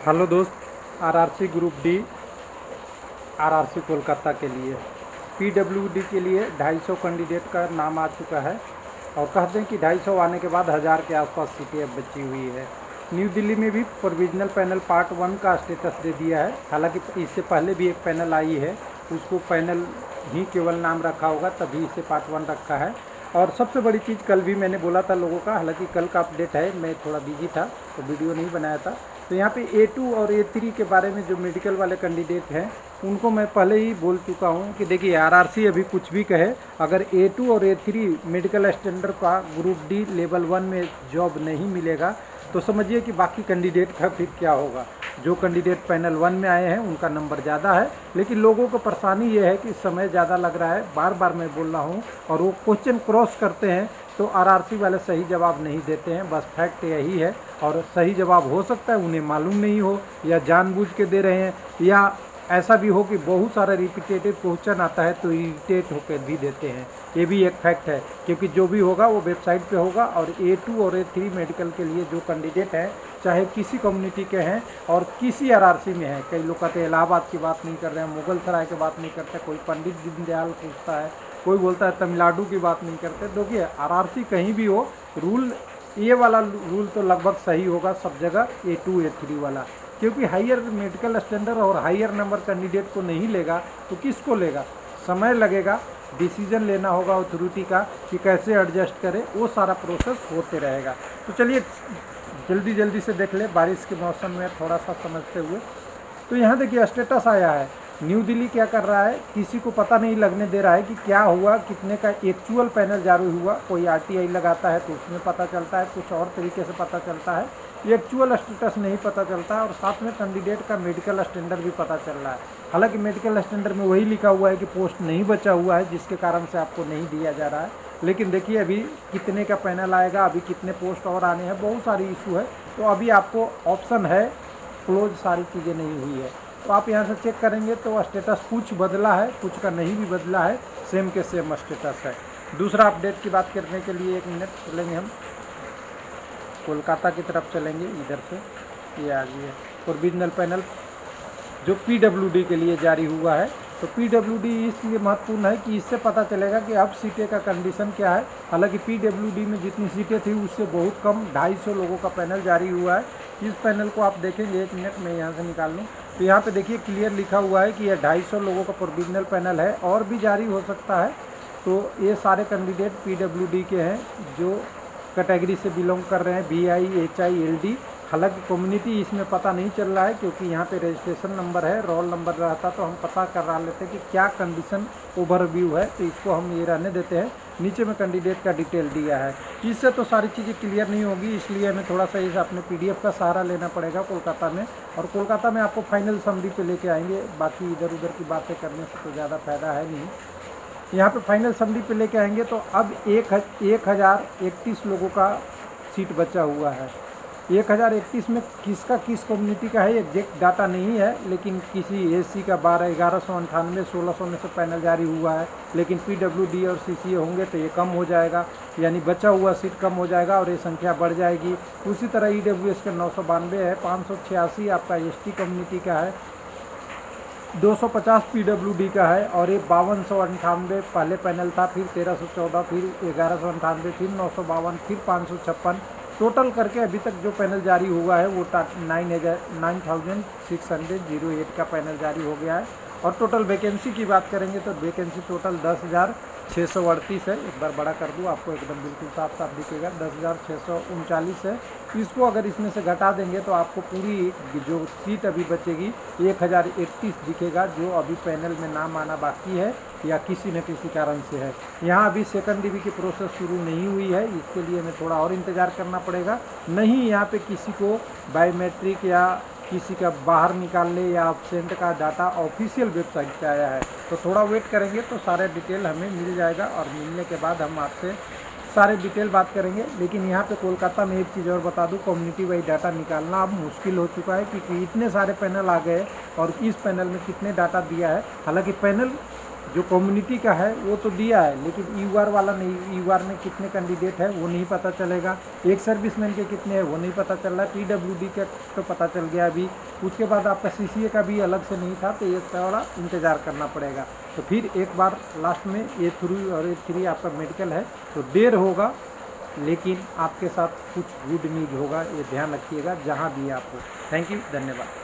Hello दोस्त। RRC group D RRC Kolkata के लिए पीडब्ल्यूडी के लिए 250 कैंडिडेट का नाम आ चुका है और कहते हैं कि 250 आने के बाद 1000 के आसपास सीटें अब बची हुई है। न्यू दिल्ली में भी प्रोविजनल पैनल पार्ट 1 का स्टेटस दे दिया है। हालांकि इससे पहले भी एक पैनल आई है, उसको पैनल ही केवल नाम रखा होगा, तभी इसे पार्ट 1 रखा है। और सबसे बड़ी चीज़ कल भी मैंने बोला था लोगों का, हालांकि कल का अपडेट है, मैं थोड़ा बिजी था तो वीडियो नहीं बनाया था। तो यहाँ पे A2 और A3 के बारे में जो मेडिकल वाले कैंडिडेट हैं उनको मैं पहले ही बोल चुका हूँ कि देखिए आरआरसी अभी कुछ भी कहे, अगर A2 और A3 मेडिकल स्टैंडर्ड का ग्रुप डी लेवल 1 में जॉब नहीं मिलेगा तो समझिए कि बाकी कैंडिडेट का फिर क्या होगा। जो कैंडिडेट पैनल 1 में आए हैं उनका नंबर ज़्यादा है, लेकिन लोगों को परेशानी ये है कि समय ज़्यादा लग रहा है, बार बार मैं बोल रहा हूँ, और वो क्वेश्चन क्रॉस करते हैं तो आरआरसी वाले सही जवाब नहीं देते हैं। बस फैक्ट यही है। और सही जवाब हो सकता है उन्हें मालूम नहीं हो, या जानबूझ के दे रहे हैं, या ऐसा भी हो कि बहुत सारा रिपीटेटिव क्वेश्चन आता है तो इरिटेट होकर भी देते हैं। ये भी एक फैक्ट है, क्योंकि जो भी होगा वो वेबसाइट पे होगा। और A2 और A3 मेडिकल के लिए जो कैंडिडेट हैं, चाहे किसी कम्युनिटी के हैं और किसी आरआरसी में हैं, कई लोग कहते हैं इलाहाबाद की बात नहीं कर रहे हैं, मुगल सराय की बात नहीं करते, कोई पंडित दीनदयाल पूछता है, कोई बोलता है तमिलनाडु की बात नहीं करते। देखिए आरआरसी कहीं भी हो, रूल ये वाला रूल तो लगभग सही होगा सब जगह, A2 A3 वाला, क्योंकि हायर मेडिकल स्टैंडर्ड और हायर नंबर कैंडिडेट को नहीं लेगा तो किसको लेगा। समय लगेगा, डिसीजन लेना होगा अथॉरिटी का कि कैसे एडजस्ट करे, वो सारा प्रोसेस होते रहेगा। तो चलिए जल्दी जल्दी से देख ले, बारिश के मौसम में थोड़ा सा समझते हुए। तो यहाँ देखिए स्टेटस आया है, न्यू दिल्ली क्या कर रहा है, किसी को पता नहीं लगने दे रहा है कि क्या हुआ, कितने का एक्चुअल पैनल जारी हुआ। कोई आरटीआई लगाता है तो उसमें पता चलता है, कुछ और तरीके से पता चलता है, एक्चुअल स्टेटस नहीं पता चलता है। और साथ में कैंडिडेट का मेडिकल स्टैंडर्ड भी पता चल रहा है। हालांकि मेडिकल स्टैंडर्ड में वही लिखा हुआ है कि पोस्ट नहीं बचा हुआ है, जिसके कारण से आपको नहीं दिया जा रहा है। लेकिन देखिए अभी कितने का पैनल आएगा, अभी कितने पोस्ट और आने हैं, बहुत सारी इशू है। तो अभी आपको ऑप्शन है क्लोज, सारी चीज़ें नहीं हुई है। तो आप यहाँ से चेक करेंगे तो स्टेटस कुछ बदला है, कुछ का नहीं भी बदला है, सेम के सेम स्टेटस है। दूसरा अपडेट की बात करने के लिए 1 मिनट चलेंगे, हम कोलकाता की तरफ चलेंगे। इधर से ये आ गई है प्रोविजनल पैनल जो पीडब्ल्यूडी के लिए जारी हुआ है। तो पीडब्ल्यूडी इसलिए महत्वपूर्ण है कि इससे पता चलेगा कि अब सीटें का कंडीशन क्या है। हालांकि पीडब्ल्यूडी में जितनी सीटें थी उससे बहुत कम 250 लोगों का पैनल जारी हुआ है। इस पैनल को आप देखेंगे, 1 मिनट में यहाँ से निकाल लूँ, तो यहाँ पे देखिए क्लियर लिखा हुआ है कि यह 250 लोगों का प्रोविजनल पैनल है, और भी जारी हो सकता है। तो ये सारे कैंडिडेट पीडब्ल्यूडी के हैं जो कैटेगरी से बिलोंग कर रहे हैं, BI HI LD। हालांकि कम्युनिटी इसमें पता नहीं चल रहा है, क्योंकि यहाँ पे रजिस्ट्रेशन नंबर है, रोल नंबर रहता तो हम पता करा लेते कि क्या कंडीशन ओवरव्यू है। तो इसको हम ये रहने देते हैं। नीचे में कैंडिडेट का डिटेल दिया है, इससे तो सारी चीज़ें क्लियर नहीं होगी, इसलिए हमें थोड़ा सा इस अपने PDF का सहारा लेना पड़ेगा कोलकाता में। और कोलकाता में आपको फाइनल समरी पे लेके आएंगे, बाकी इधर उधर की बातें करने से तो ज़्यादा फायदा है नहीं। यहाँ पे फाइनल समरी पे लेके आएंगे तो अब 1031 लोगों का सीट बचा हुआ है। 1031 में किसका किस कम्युनिटी का है एग्जैक्ट डाटा नहीं है, लेकिन किसी SC का 1198 1600 में से पैनल जारी हुआ है। लेकिन PWD और CCA होंगे तो ये कम हो जाएगा, यानी बचा हुआ सीट कम हो जाएगा और ये संख्या बढ़ जाएगी। उसी तरह EWS का 992 है, 586 आपका ST कम्युनिटी का है, 250 PWD का है, और ये 5298 पहले पैनल था, फिर 1314, फिर 1198, फिर 952, फिर 556। टोटल करके अभी तक जो पैनल जारी हुआ है वो 9608 का पैनल जारी हो गया है। और टोटल वैकेंसी की बात करेंगे तो वैकेंसी टोटल 10,638 है। एक बार बड़ा कर दूँ आपको एकदम बिल्कुल साफ साफ दिखेगा, 10,639 है। इसको अगर इसमें से घटा देंगे तो आपको पूरी जो सीट अभी बचेगी 1031 दिखेगा, जो अभी पैनल में नाम आना बाकी है या किसी न किसी कारण से है। यहाँ अभी सेकंड DV की प्रोसेस शुरू नहीं हुई है, इसके लिए हमें थोड़ा और इंतज़ार करना पड़ेगा। नहीं यहाँ पे किसी को बायोमेट्रिक या किसी का बाहर निकालने या एब्सेंट का डाटा ऑफिशियल वेबसाइट पे आया है, तो थोड़ा वेट करेंगे तो सारे डिटेल हमें मिल जाएगा, और मिलने के बाद हम आपसे सारे डिटेल बात करेंगे। लेकिन यहाँ पे कोलकाता में एक चीज़ और बता दूँ, कम्युनिटी वाइज डाटा निकालना अब मुश्किल हो चुका है, क्योंकि इतने सारे पैनल आ गए और इस पैनल में कितने डाटा दिया है। हालांकि पैनल जो कम्युनिटी का है वो तो दिया है, लेकिन UR वाला नहीं, UR में कितने कैंडिडेट है वो नहीं पता चलेगा, एक सर्विसमैन के कितने हैं वो नहीं पता चल रहा है। PWD का तो पता चल गया अभी, उसके बाद आपका CCA का भी अलग से नहीं था, तो ये थोड़ा इंतज़ार करना पड़ेगा। तो फिर एक बार लास्ट में A3 और A3 आपका मेडिकल है, तो देर होगा, लेकिन आपके साथ कुछ गुड न्यूज़ होगा, ये ध्यान रखिएगा जहाँ भी आप हो। थैंक यू, धन्यवाद।